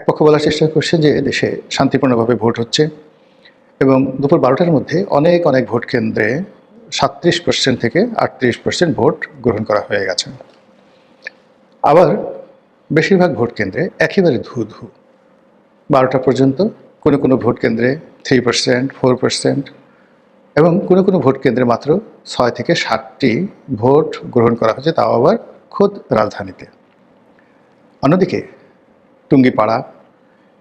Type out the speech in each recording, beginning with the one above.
এক পক্ষ বলার চেষ্টা করছেন যে দেশে শান্তিপূর্ণভাবে ভোট হচ্ছে এবং দুপুর ১২টার মধ্যে অনেক অনেক ভোট কেন্দ্রে ৩৭% থেকে ৩৮% ভোট গ্রহণ করা হয়ে গেছে। আবার বেশিরভাগ ভোট কেন্দ্রে একেবারে ধু ধু ১২টা পর্যন্ত কোনো কোনো ভোট কেন্দ্রে 3%, 4% এবং কোনো কোনো ভোট কেন্দ্রে মাত্র ৬ থেকে ৭টি ভোট গ্রহণ করা হয়েছে, তাও আবার খোদ রাজধানীতে। অন্যদিকে টুঙ্গিপাড়া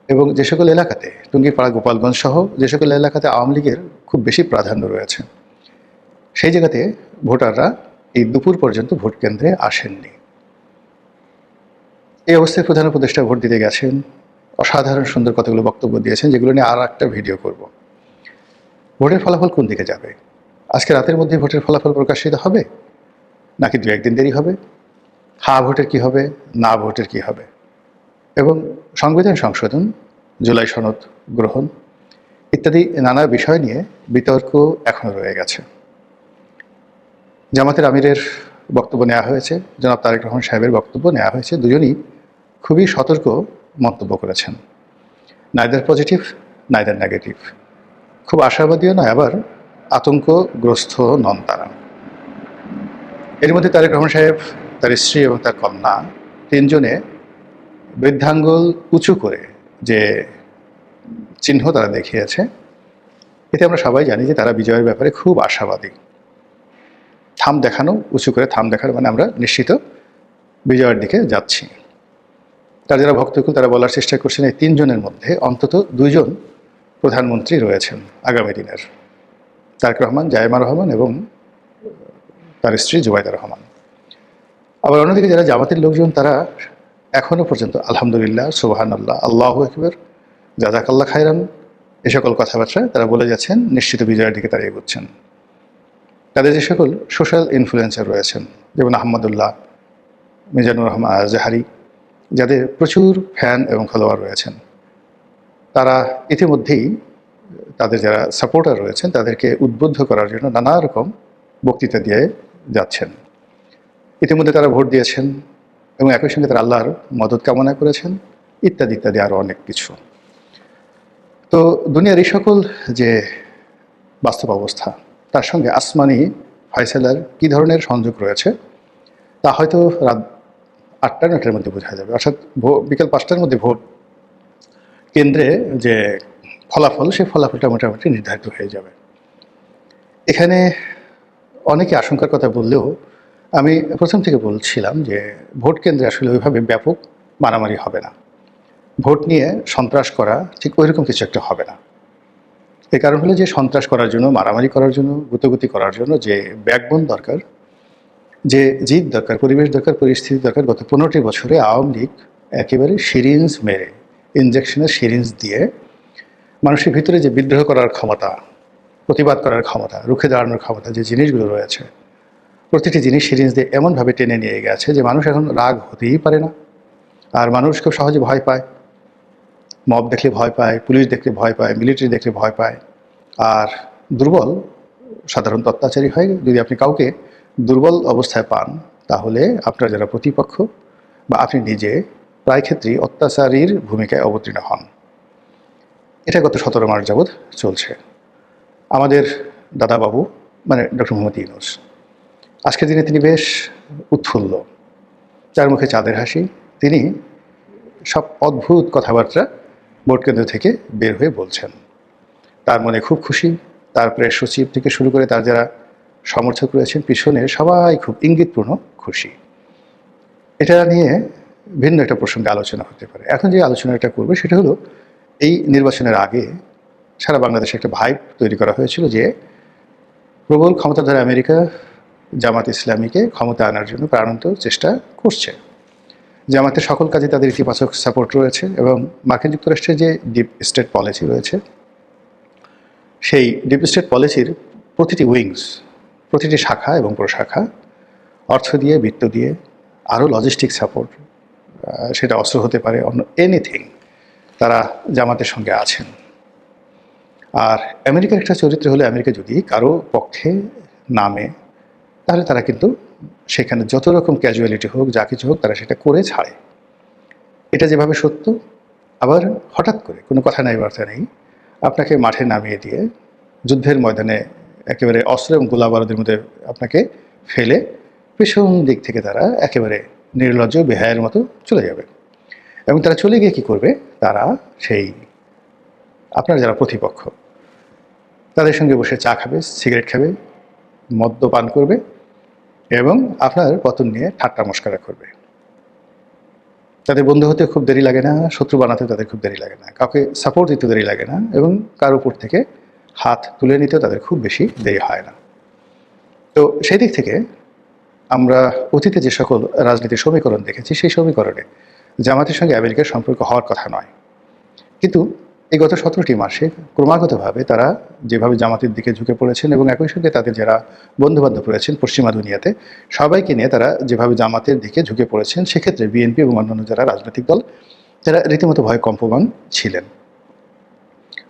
এবং যে সকল এলাকাতে টুঙ্গিপাড়া, গোপালগঞ্জ সহ যে সকল এলাকাতে আওয়ামী লীগের খুব বেশি প্রাধান্য রয়েছে, সেই জায়গাতে ভোটাররা এই দুপুর পর্যন্ত ভোট কেন্দ্রে আসেননি। এই অবস্থায় প্রধান উপদেষ্টা ভোট দিতে গেছেন, অসাধারণ সুন্দর কতগুলো বক্তব্য দিয়েছেন, যেগুলো নিয়ে আর একটা ভিডিও করব। ভোটের ফলাফল কোন দিকে যাবে? আজকে রাতের মধ্যে ভোটের ফলাফল প্রকাশিত হবে, নাকি দু একদিন দেরি হবে? হ্যাঁ ভোটের কি হবে, না ভোটের কি হবে? এবং সংবিধান সংশোধন, জুলাই সনদ গ্রহণ ইত্যাদি নানা বিষয় নিয়ে বিতর্ক এখনও রয়ে গেছে। জামাতের আমিরের বক্তব্য নেওয়া হয়েছে, জনাব তারেক রহমান সাহেবের বক্তব্য নেওয়া হয়েছে। দুজনই খুবই সতর্ক মন্তব্য করেছেন। Neither positive, neither negative. খুব আশাবাদীও নয়, আবার আতঙ্কগ্রস্ত নন তারা। এর মধ্যে তারেক রহমান সাহেব, তার স্ত্রী এবং তার কন্যা তিনজনে বৃদ্ধাঙ্গুল উঁচু করে যে চিহ্ন তারা দেখিয়েছে, এতে আমরা সবাই জানি যে তারা বিজয়ের ব্যাপারে খুব আশাবাদী। থাম দেখানো, উঁচু করে থাম দেখানো মানে আমরা নিশ্চিত বিজয়ের দিকে যাচ্ছি। তার যারা ভক্তকুল তারা বলার চেষ্টা করছেন এই তিনজনের মধ্যে অন্তত দুইজন প্রধানমন্ত্রী রয়েছেন আগামী দিনের, তারেক রহমান, জায়েমা রহমান এবং তার স্ত্রী জুবাইদা রহমান। আবার অন্যদিকে যারা জামাতের লোকজন তারা এখনও পর্যন্ত আলহামদুলিল্লাহ, সুবহানাল্লাহ, আল্লাহু আকবার, জাযাকাল্লাহ খায়রান এ সকল কথাবার্তা তারা বলে যাচ্ছেন, নিশ্চিত বিজয়ের দিকে তারা এগোচ্ছেন। তাদের যে সকল সোশ্যাল ইনফ্লুয়েন্সার রয়েছেন, যেমন আহমদুল্লাহ, মিজানুর রহমান আজহারি, যাদের প্রচুর ফ্যান এবং ফলোয়ার রয়েছেন, তারা ইতিমধ্যেই তাদের যারা সাপোর্টার রয়েছেন তাদেরকে উদ্বুদ্ধ করার জন্য নানা রকম বক্তৃতা দিয়ে যাচ্ছেন। ইতিমধ্যে তারা ভোট দিয়েছেন এবং একই সঙ্গে তারা আল্লাহর মদত কামনা করেছেন, ইত্যাদি ইত্যাদি আরও অনেক কিছু। তো দুনিয়ার এই সকল যে বাস্তব অবস্থা, তার সঙ্গে আসমানি ফয়সালার কী ধরনের সংযোগ রয়েছে তা হয়তো রাত ৮টা-৯টার মধ্যে বোঝা যাবে। অর্থাৎ বিকেল ৫টার মধ্যে ভোট কেন্দ্রে যে ফলাফল, সেই ফলাফলটা মোটামুটি নির্ধারিত হয়ে যাবে। এখানে অনেকে আশঙ্কার কথা বললেও আমি প্রথম থেকে বলছিলাম যে ভোট কেন্দ্রে আসলে ওইভাবে ব্যাপক মারামারি হবে না। ভোট নিয়ে সন্ত্রাস করা ঠিক ওইরকম কিছু একটা হবে না। এই কারণ হলো যে সন্ত্রাস করার জন্য, মারামারি করার জন্য, গুতগুতি করার জন্য যে ব্যাকবোন দরকার, যে জিদ দরকার, পরিবেশ দরকার, পরিস্থিতি দরকার, গত 15টি বছরে আওয়ামী লীগ একেবারে সিরিঞ্জ মেরে, ইনজেকশনের সিরিঞ্জ দিয়ে মানুষের ভিতরে যে বিদ্রোহ করার ক্ষমতা, প্রতিবাদ করার ক্ষমতা, রুখে দাঁড়ানোর ক্ষমতা, যে জিনিসগুলো রয়েছে, প্রতিটি জিনিস সিরিঞ্জ দিয়ে এমনভাবে টেনে নিয়ে গেছে যে মানুষ এখন রাগ হতেই পারে না। আর মানুষ খুব সহজে ভয় পায়, মব দেখলে ভয় পায়, পুলিশ দেখলে ভয় পায়, মিলিটারি দেখলে ভয় পায়। আর দুর্বল সাধারণত অত্যাচারী হয়। যদি আপনি কাউকে দুর্বল অবস্থায় পান, তাহলে আপনার যারা প্রতিপক্ষ বা আপনি নিজে প্রায় ক্ষেত্রেই অত্যাচারীর ভূমিকায় অবতীর্ণ হন। এটা গত 17 মাস যাবৎ চলছে। আমাদের দাদাবাবু মানে ডক্টর মোহাম্মদ ইউনূস, আজকের দিনে তিনি বেশ উৎফুল্ল, যার মুখে চাঁদের হাসি। তিনি সব অদ্ভুত কথাবার্তা ভোট কেন্দ্র থেকে বের হয়ে বলছেন। তার মনে খুব খুশি, তার প্রেস সচিব থেকে শুরু করে তার যারা সমর্থক রয়েছেন পিছনে সবাই খুব ইঙ্গিতপূর্ণ খুশি। এটা নিয়ে ভিন্ন একটা প্রসঙ্গে আলোচনা হতে পারে। এখন যে আলোচনাটা করবে সেটা হলো, এই নির্বাচনের আগে সারা বাংলাদেশে একটা ভাইব তৈরি করা হয়েছিল যে প্রবল ক্ষমতাধর আমেরিকা জামাত ইসলামীকে ক্ষমতা আনার জন্য প্রাণান্ত চেষ্টা করছে। জামাতের সকল কাজে তাদের ইতিবাচক সাপোর্ট রয়েছে এবং মার্কিন যুক্তরাষ্ট্রের যে ডিপ স্টেট পলিসি রয়েছে, সেই ডিপ স্টেট পলিসির প্রতিটি উইংস, প্রতিটি শাখা এবং প্রশাখা অর্থ দিয়ে, বিত্ত দিয়ে, আরও লজিস্টিক সাপোর্ট, সেটা অস্ত্র হতে পারে, অন্য এনিথিং, তারা জামাতের সঙ্গে আছেন। আর আমেরিকার একটা চরিত্র হলে, আমেরিকা যদি কারো পক্ষে নামে তাহলে তারা কিন্তু সেখানে যত রকম ক্যাজুয়ালিটি হোক, যা কিছু হোক, তারা সেটা করে ছাড়ে। এটা যেভাবে সত্য, আবার হঠাৎ করে কোনো কথা নাই বার্তা নেই আপনাকে মাঠে নামিয়ে দিয়ে যুদ্ধের ময়দানে একেবারে অস্ত্র এবং গোলাবারুদের মধ্যে আপনাকে ফেলে পেছন দিক থেকে তারা একেবারে নির্লজ্জ বেহায়ের মতো চলে যাবে। এবং তারা চলে গিয়ে কী করবে, তারা সেই আপনার যারা প্রতিপক্ষ তাদের সঙ্গে বসে চা খাবে, সিগারেট খাবে, মদ্যপান করবে এবং আপনার পতন নিয়ে ঠাট্টা মশকরা করবে। তাদের বন্ধু হতে খুব দেরি লাগে না, শত্রু বানাতেও তাদের খুব দেরি লাগে না, কাউকে সাপোর্ট দিতে দেরি লাগে না, এবং কার উপর থেকে হাত তুলে নিতেও তাদের খুব বেশি দেরি হয় না। তো সেই দিক থেকে আমরা অতীতে যে সকল রাজনীতির সমীকরণ দেখেছি, সেই সমীকরণে জামাতের সঙ্গে আমেরিকার সম্পর্ক হওয়ার কথা নয়। কিন্তু এই গত 17টি মাসে ক্রমাগতভাবে তারা যেভাবে জামাতের দিকে ঝুঁকে পড়েছেন এবং একই সঙ্গে তাদের যারা বন্ধুবান্ধব রয়েছেন পশ্চিমা দুনিয়াতে সবাইকে নিয়ে তারা যেভাবে জামাতের দিকে ঝুঁকে পড়েছেন, সেক্ষেত্রে বিএনপি এবং অন্যান্য যারা রাজনৈতিক দল তারা রীতিমতো ভয় কম্পমান ছিলেন।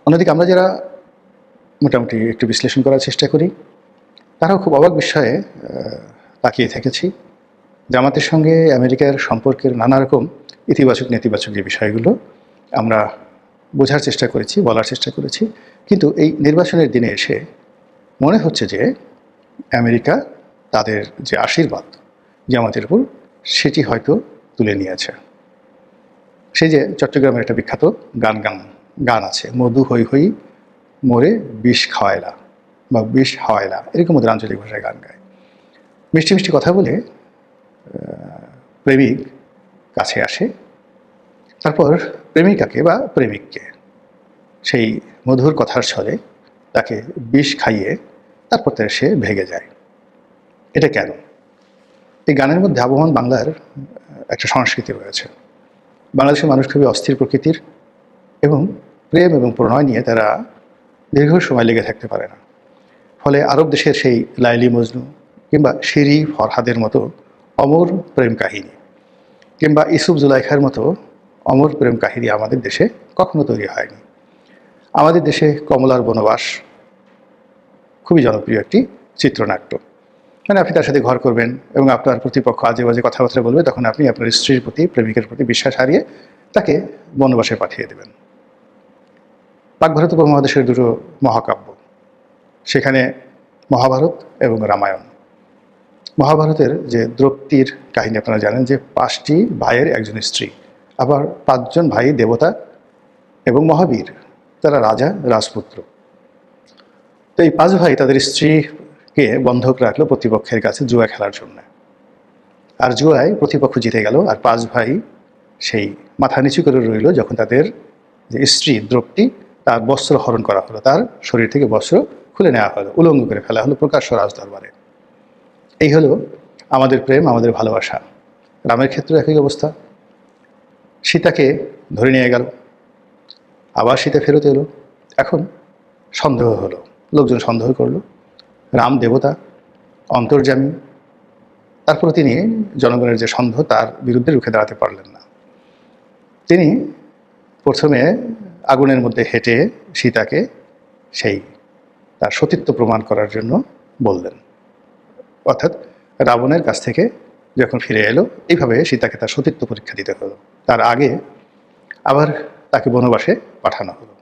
অন্যদিকে আমরা যারা মোটামুটি একটু বিশ্লেষণ করার চেষ্টা করি, তারাও খুব অবাক বিষয়ে তাকিয়ে থেকেছি। জামাতের সঙ্গে আমেরিকার সম্পর্কের নানা রকম ইতিবাচক নেতিবাচক যে বিষয়গুলো আমরা বোঝার চেষ্টা করেছি, বলার চেষ্টা করেছি, কিন্তু এই নির্বাচনের দিনে এসে মনে হচ্ছে যে আমেরিকা তাদের যে আশীর্বাদ জামাতের উপর সেটি হয়তো তুলে নিয়েছে। সেই যে চট্টগ্রামের একটা বিখ্যাত গান আছে, মধু হই হই মোরে বিষ খাওয়াইলা বা বিষ হাওয়াইলা, এরকম ওদের আঞ্চলিক ভাষায় গান গায়। মিষ্টি মিষ্টি কথা বলে প্রেমিক কাছে আসে, তারপর প্রেমিকাকে বা প্রেমিককে সেই মধুর কথার ছলে তাকে বিষ খাইয়ে তারপর সে ভেগে যায়। এটা কেন? এই গানের মধ্যে আবহমান বাংলার একটা সংস্কৃতি রয়েছে। বাংলাদেশের মানুষ খুবই অস্থির প্রকৃতির এবং প্রেম এবং প্রণয় নিয়ে তারা দীর্ঘ সময় লেগে থাকতে পারে না। ফলে আরব দেশের সেই লাইলি মজনু কিংবা শিরি ফরহাদের মতো অমর প্রেম কাহিনী কিংবা ইসুফ জুলাইখার মতো অমর প্রেম কাহিনী আমাদের দেশে কখনো তৈরি হয়নি। আমাদের দেশে কমলার বনবাস খুবই জনপ্রিয় একটি চিত্রনাট্য। মানে আপনি তার সাথে ঘর করবেন এবং আপনার প্রতিপক্ষ আজে বাজে কথাবার্তা বলবে, তখন আপনি আপনার স্ত্রীর প্রতি, প্রেমিকের প্রতি বিশ্বাস হারিয়ে তাকে বনবাসে পাঠিয়ে দেবেন। পাক ভারত উপমহাদেশের দুটো মহাকাব্য, সেখানে মহাভারত এবং রামায়ণ। মহাভারতের যে দ্রৌপদীর কাহিনী আপনারা জানেন, যে 5টি ভাইয়ের একজন স্ত্রী, আবার 5জন ভাই দেবতা এবং মহাবীর, তারা রাজা রাজপুত্র। তো এই 5 ভাই তাদের স্ত্রীকে বন্ধক রাখলো প্রতিপক্ষের কাছে জুয়া খেলার জন্য, আর জুয়ায় প্রতিপক্ষ জিতে গেল, আর 5 ভাই সেই মাথা নিচু করে রইল যখন তাদের যে স্ত্রী দ্রৌপদী তার বস্ত্র হরণ করা হলো, তার শরীর থেকে বস্ত্র খুলে নেওয়া হলো, উলঙ্গ করে ফেলা হলো প্রকাশ্য রাজদরবারে। এই হলো আমাদের প্রেম, আমাদের ভালোবাসা। রামের ক্ষেত্রে একই অবস্থা। সীতাকে ধরে নিয়ে গেল, আবার সীতা ফেরত এলো। এখন সন্দেহ হলো, লোকজন সন্দেহ করলো রাম দেবতা, অন্তর্যামী। তারপরে তিনি জনগণের যে সন্দেহ তার বিরুদ্ধে রুখে দাঁড়াতে পারলেন না। তিনি প্রথমে আগুনের মধ্যে হেঁটে সীতাকে সেই তার সতীত্ব প্রমাণ করার জন্য বললেন, অর্থাৎ রাবণের কাছ থেকে যখন ফিরে এলো, এইভাবে সীতাকে তার সতীত্ব পরীক্ষা দিতে হলো। তার আগে আবার তাকে বনবাসে পাঠানো হলো।